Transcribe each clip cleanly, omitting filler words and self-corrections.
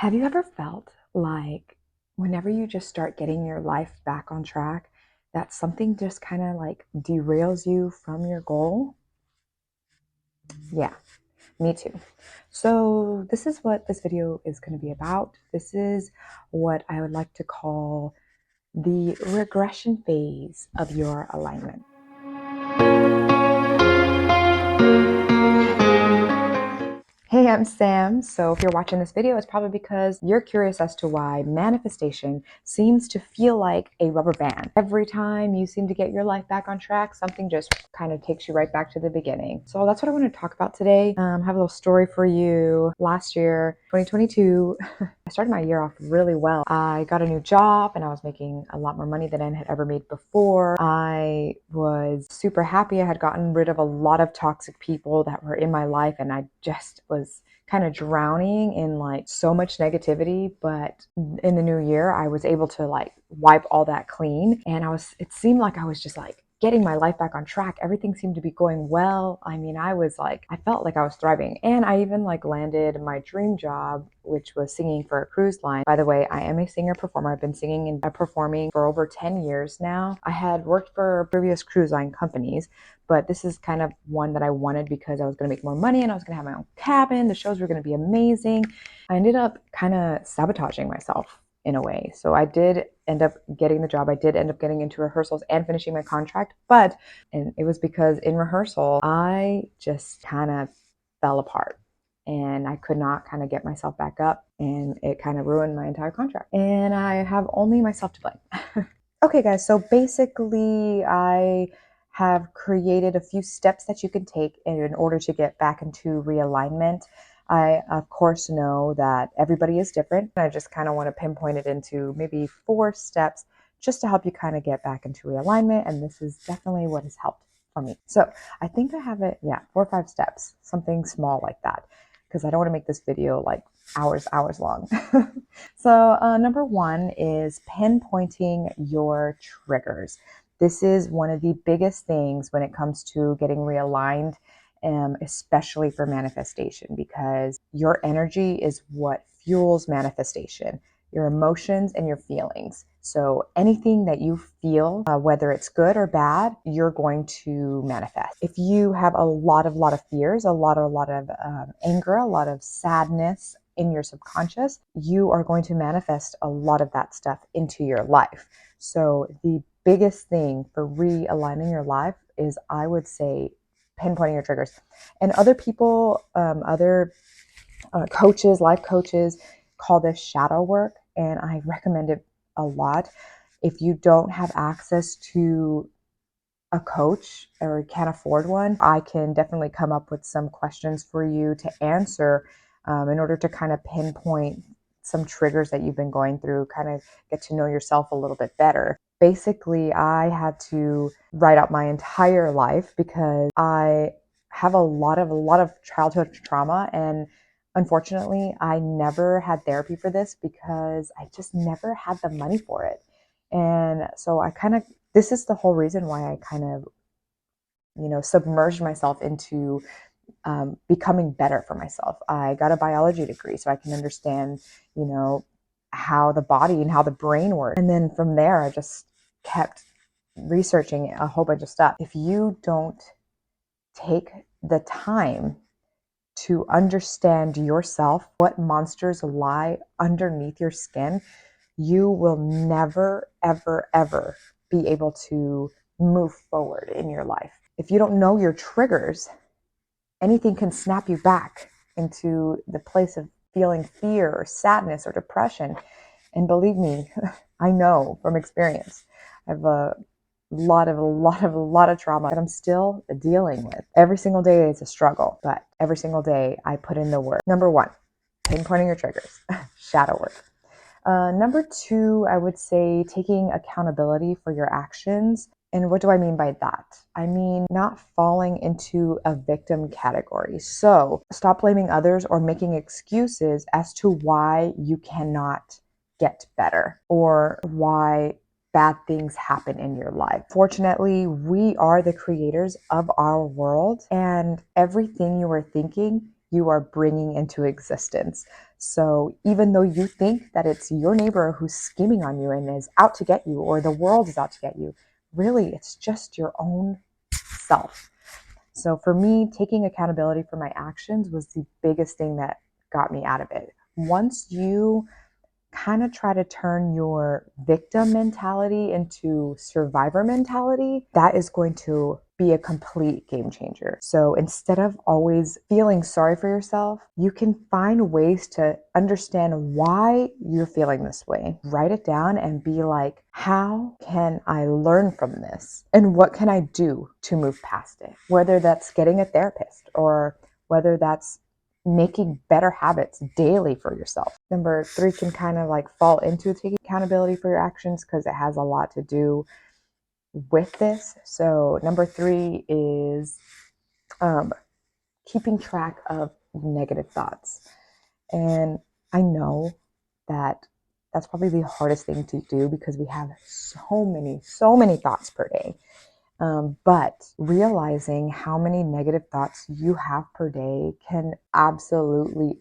Have you ever felt like whenever you just start getting your life back on track, that something just kind of like derails you from your goal? Yeah, me too. So, this is what this video is going to be about. This is what I would like to call the regression phase of your alignment. Hey, I'm Sam. So if you're watching this video, it's probably because you're curious as to why manifestation seems to feel like a rubber band. Every time you seem to get your life back on track, something just kind of takes you right back to the beginning. So that's what I want to talk about today. I have a little story for you. Last year, 2022, I started my year off really well. I got a new job and I was making a lot more money than I had ever made before. I was super happy. I had gotten rid of a lot of toxic people that were in my life, and I just was kind of drowning in like so much negativity. But in the new year, I was able to like wipe all that clean, and it seemed like I was just like getting my life back on track. Everything seemed to be going well. I mean, I felt like I was thriving. And I even like landed my dream job, which was singing for a cruise line. By the way, I am a singer performer. I've been singing and performing for over 10 years now. I had worked for previous cruise line companies, but this is kind of one that I wanted because I was going to make more money and I was going to have my own cabin. The shows were going to be amazing. I ended up kind of sabotaging myself in a way. So I did end up getting the job. I did end up getting into rehearsals and finishing my contract, and it was because in rehearsal, I just kind of fell apart and I could not kind of get myself back up, and it kind of ruined my entire contract. And I have only myself to blame. Okay, guys, so basically, I have created a few steps that you can take in order to get back into realignment. I, of course, know that everybody is different. I just kind of want to pinpoint it into maybe 4 steps just to help you kind of get back into realignment. And this is definitely what has helped for me. So I think I have it, 4 or 5 steps, something small like that, because I don't want to make this video like hours long. So number 1 is pinpointing your triggers. This is one of the biggest things when it comes to getting realigned, especially for manifestation, because your energy is what fuels manifestation, your emotions and your feelings. So anything that you feel, whether it's good or bad, you're going to manifest. If you have a lot of fears, a lot of anger, a lot of sadness in your subconscious, you are going to manifest a lot of that stuff into your life. So the biggest thing for realigning your life is, I would say, pinpointing your triggers. And other people, other coaches, life coaches, call this shadow work, and I recommend it a lot. If you don't have access to a coach or can't afford one, I can definitely come up with some questions for you to answer in order to kind of pinpoint some triggers that you've been going through, kind of get to know yourself a little bit better. Basically, I had to write out my entire life because I have a lot of childhood trauma, and unfortunately, I never had therapy for this because I just never had the money for it. And so this is the whole reason why I kind of, submerged myself into becoming better for myself. I got a biology degree so I can understand, how the body and how the brain works. And then from there, I just kept researching a whole bunch of stuff. If you don't take the time to understand yourself, what monsters lie underneath your skin, you will never, ever, ever be able to move forward in your life. If you don't know your triggers, anything can snap you back into the place of feeling fear or sadness or depression. And believe me, I know from experience. I have a lot of trauma that I'm still dealing with. Every single day is a struggle, but every single day I put in the work. Number 1, pinpointing your triggers, shadow work. Number 2, I would say taking accountability for your actions. And what do I mean by that? I mean not falling into a victim category. So stop blaming others or making excuses as to why you cannot get better or why bad things happen in your life. Fortunately, we are the creators of our world, and everything you are thinking, you are bringing into existence. So even though you think that it's your neighbor who's scheming on you and is out to get you, or the world is out to get you, really it's just your own self. So for me, taking accountability for my actions was the biggest thing that got me out of it. Once you kind of try to turn your victim mentality into survivor mentality, that is going to be a complete game changer. So instead of always feeling sorry for yourself, you can find ways to understand why you're feeling this way. Write it down and be like, how can I learn from this? And what can I do to move past it? Whether that's getting a therapist or whether that's making better habits daily for yourself. Number 3 can kind of like fall into taking accountability for your actions because it has a lot to do with this. So number 3 is keeping track of negative thoughts. And I know that that's probably the hardest thing to do because we have so many thoughts per day. But realizing how many negative thoughts you have per day can absolutely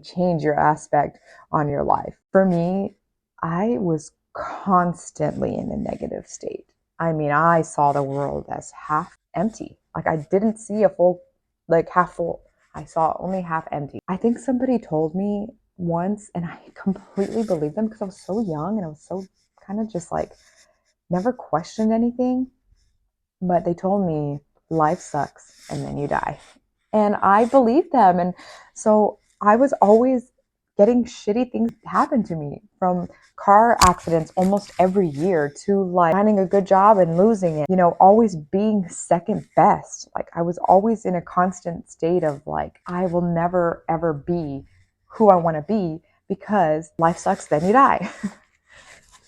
change your aspect on your life. For me, I was constantly in a negative state. I mean, I saw the world as half empty. Like I didn't see a full, like half full. I saw only half empty. I think somebody told me once, and I completely believed them because I was so young and I was so kind of just like never questioned anything, but they told me life sucks and then you die. And I believed them. And so I was always getting shitty things happen to me, from car accidents almost every year to like finding a good job and losing it, always being second best. Like I was always in a constant state of like, I will never ever be who I want to be because life sucks, then you die.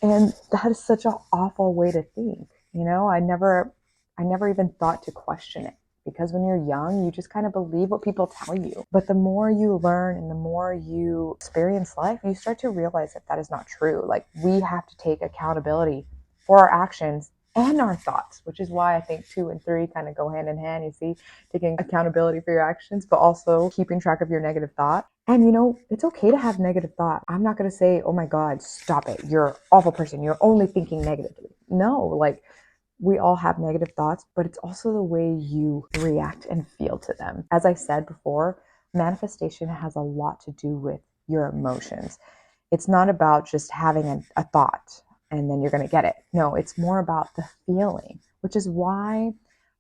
And that is such an awful way to think. I never even thought to question it, because when you're young, you just kind of believe what people tell you. But the more you learn and the more you experience life, you start to realize that that is not true. Like we have to take accountability for our actions and our thoughts, which is why I think 2 and 3 kind of go hand in hand. You see, taking accountability for your actions, but also keeping track of your negative thought. And it's okay to have negative thought. I'm not going to say, oh my God, stop it, you're an awful person, you're only thinking negatively. No, like we all have negative thoughts, but it's also the way you react and feel to them. As I said before, manifestation has a lot to do with your emotions. It's not about just having a thought and then you're going to get it. No, it's more about the feeling, which is why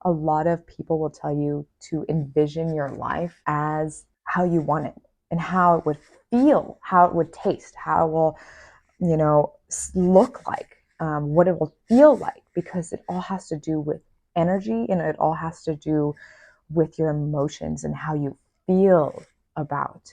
a lot of people will tell you to envision your life as how you want it and how it would feel, how it would taste, how it will, look like, what it will feel like, because it all has to do with energy and it all has to do with your emotions and how you feel about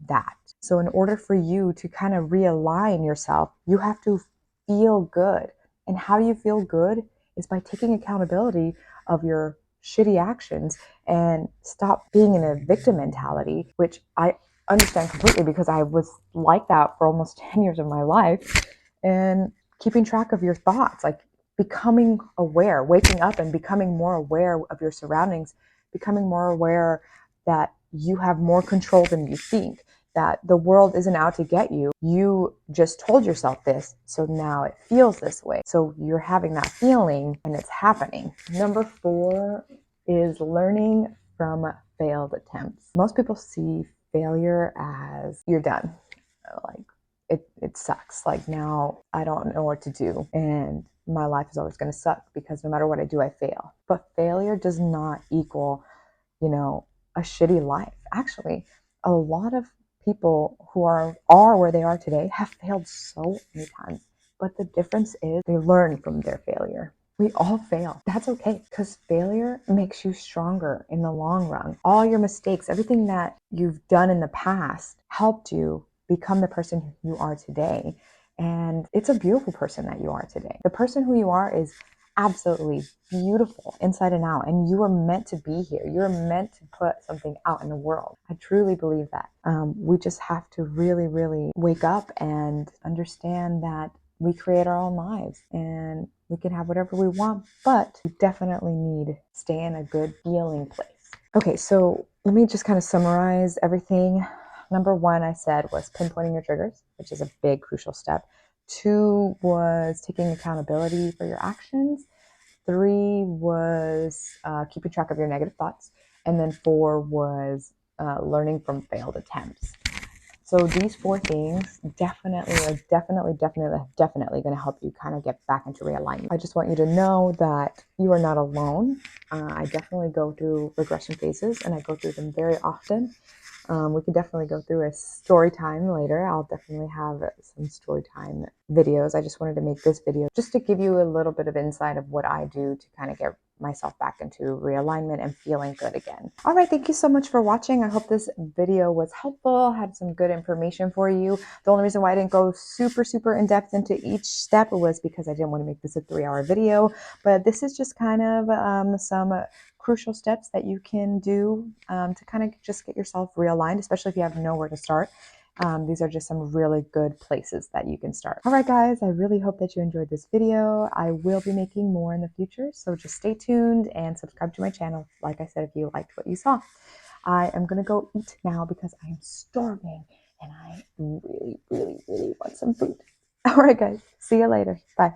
that. So in order for you to kind of realign yourself, you have to feel good. And how you feel good is by taking accountability of your shitty actions and stop being in a victim mentality, which I understand completely because I was like that for almost 10 years of my life. And keeping track of your thoughts, like becoming aware, waking up and becoming more aware of your surroundings, becoming more aware that you have more control than you think, that the world isn't out to get you. You just told yourself this, so now it feels this way. So you're having that feeling and it's happening. Number 4 is learning from failed attempts. Most people see failure as you're done. Like it sucks. Like now I don't know what to do and my life is always going to suck because no matter what I do, I fail. But failure does not equal, a shitty life. Actually, a lot of people who are where they are today have failed so many times. But the difference is they learn from their failure. We all fail. That's okay, because failure makes you stronger in the long run. All your mistakes, everything that you've done in the past helped you become the person you are today. And it's a beautiful person that you are today. The person who you are is absolutely beautiful inside and out, and you are meant to be here. You're meant to put something out in the world. I truly believe that. We just have to really, really wake up and understand that we create our own lives and we can have whatever we want, but we definitely need to stay in a good feeling place. Okay, so let me just kind of summarize everything. Number one, I said, was pinpointing your triggers, which is a big, crucial step. 2 was taking accountability for your actions. 3 was keeping track of your negative thoughts. And then 4 was learning from failed attempts. So these 4 things definitely going to help you kind of get back into realignment. I just want you to know that you are not alone. I definitely go through regression phases, and I go through them very often. We could definitely go through a story time later. I'll definitely have some story time videos. I just wanted to make this video just to give you a little bit of insight of what I do to kind of get myself back into realignment and feeling good again. All right, thank you so much for watching. I hope this video was helpful, had some good information for you. The only reason why I didn't go super in depth into each step was because I didn't want to make this a 3-hour video, but this is just kind of some crucial steps that you can do to kind of just get yourself realigned, especially if you have nowhere to start. These are just some really good places that you can start. All right, guys, I really hope that you enjoyed this video. I will be making more in the future, so just stay tuned and subscribe to my channel. Like I said, if you liked what you saw. I am going to go eat now because I am starving and I really want some food. All right, guys, see you later. Bye.